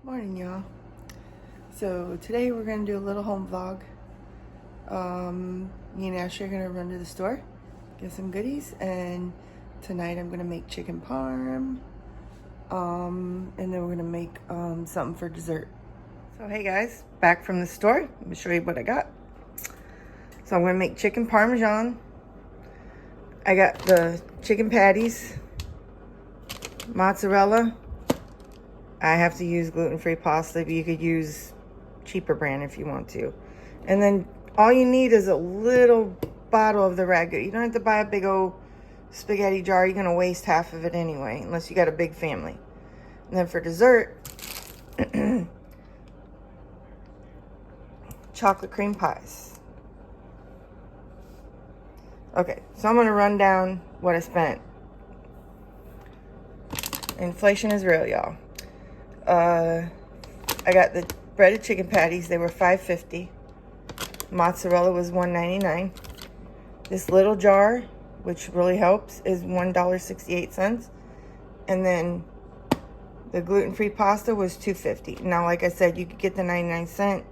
Morning, y'all. So today we're gonna do a little home vlog. Me and Ashley are gonna run to the store, get some goodies, and tonight I'm gonna make chicken parm. And then we're gonna make something for dessert. So hey guys, back from the store. Let me show you what I got. So I'm gonna make chicken parmesan. I got the chicken patties, mozzarella. I have to use gluten-free pasta, but you could use cheaper brand if you want to. And then all you need is a little bottle of the ragu. You don't have to buy a big old spaghetti jar. You're gonna waste half of it anyway, unless you got a big family. And then for dessert, chocolate cream pies. Okay, so I'm gonna run down what I spent. Inflation is real, y'all. I got the breaded chicken patties. They were $5.50. Mozzarella was $1.99. This little jar, which really helps, is $1.68. And then the gluten-free pasta was $2.50. Now, like I said, you could get the 99-cent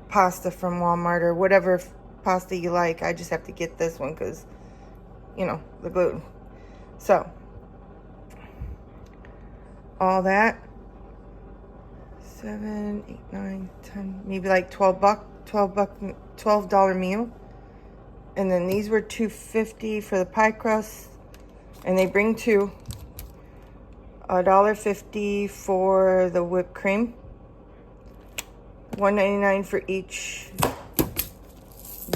pasta from Walmart or whatever pasta you like. I just have to get this one because, you know, the gluten. So all that, 7, 8, 9, 10, maybe like $12 meal. And then these were $2.50 for the pie crust, and they bring two. $1.50 for the whipped cream, $1.99 for each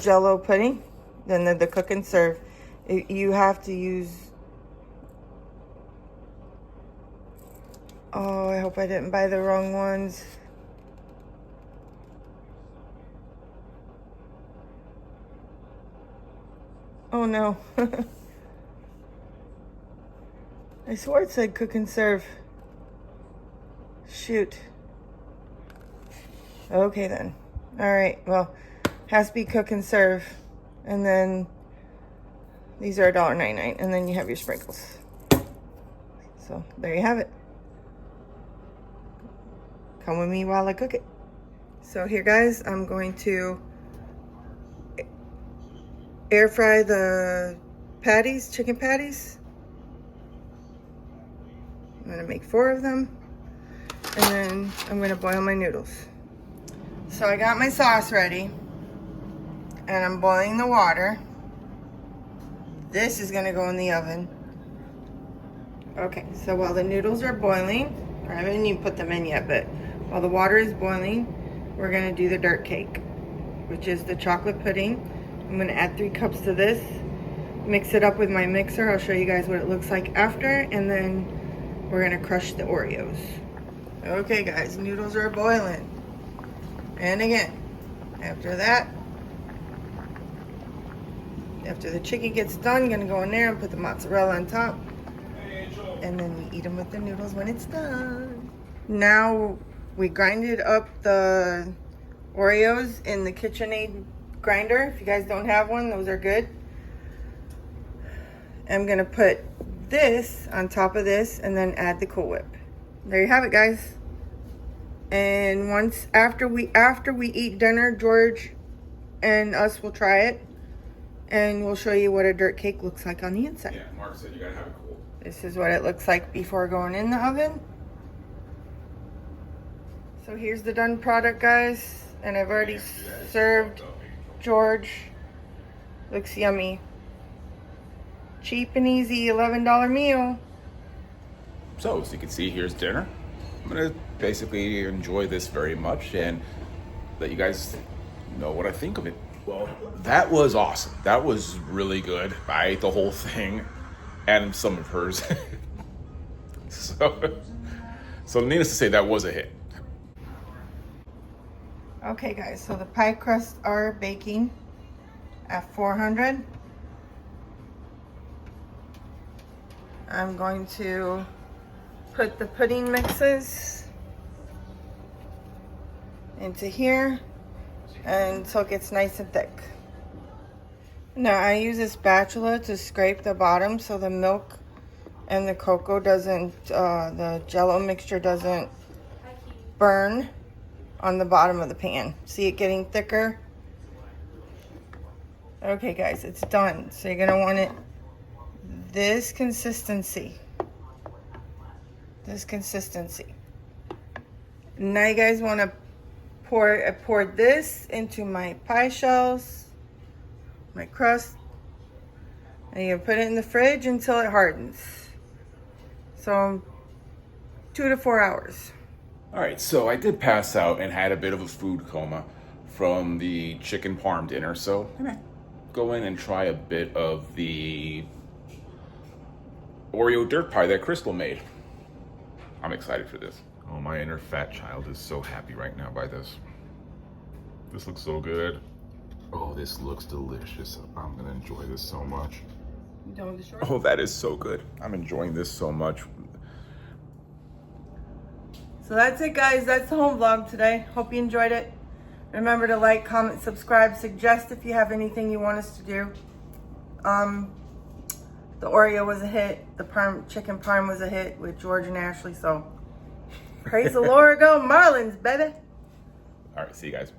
Jello pudding. Then the cook and serve. You have to use. Oh, I hope I didn't buy the wrong ones. Oh no. I swore it said cook and serve. Shoot. Okay then. All right, well, has to be cook and serve. And then these are $1.99, and then you have your sprinkles. So there you have it. Come with me while I cook it. So here, guys, I'm going to air fry the patties, chicken patties. I'm gonna make 4 of them, and then I'm gonna boil my noodles. So I got my sauce ready, and I'm boiling the water. This is gonna go in the oven. Okay, so while the noodles are boiling, I haven't even put them in yet, but while the water is boiling, we're gonna do the dirt cake, which is the chocolate pudding. I'm gonna add 3 cups to this, mix it up with my mixer. I'll show you guys what it looks like after, and then we're gonna crush the Oreos. Okay guys, noodles are boiling. And again, after that, after the chicken gets done, I'm gonna go in there and put the mozzarella on top. And then we eat them with the noodles when it's done. Now we grinded up the Oreos in the KitchenAid grinder. If you guys don't have one, those are good. I'm gonna put this on top of this and then add the Cool Whip. There you have it, guys. And once after we eat dinner, George and us will try it, and we'll show you what a dirt cake looks like on the inside. Yeah, Mark said you gotta have it cool. This is what it looks like before going in the oven. So here's the done product, guys, and I've already served George. Looks yummy. Cheap and easy, $11 meal. So, as you can see, here's dinner. I'm gonna basically enjoy this very much and let you guys know what I think of it. Well, that was awesome. That was really good. I ate the whole thing and some of hers. So needless to say, that was a hit. Okay guys, so the pie crusts are baking at 400. I'm going to put the pudding mixes into here until it gets nice and thick. Now I use a spatula to scrape the bottom so the milk and the cocoa doesn't, the Jell-O mixture doesn't burn on the bottom of the pan. See it getting thicker? Okay guys, it's done. So you're gonna want it this consistency. This consistency. Now you guys wanna I poured this into my pie shells, my crust, and you put it in the fridge until it hardens. So 2 to 4 hours. All right, so I did pass out and had a bit of a food coma from the chicken parm dinner, so I'm gonna go in and try a bit of the Oreo dirt pie that Crystal made. I'm excited for this. Oh, my inner fat child is so happy right now by this. This looks so good. Oh, this looks delicious. I'm gonna enjoy this so much. You done with the short? Oh, that is so good. I'm enjoying this so much. So that's it guys, that's the home vlog today. Hope you enjoyed it. Remember to like, comment, subscribe, suggest if you have anything you want us to do. The Oreo was a hit, the chicken parm was a hit with George and Ashley, so praise the Lord, go Marlins, baby. All right, see you guys.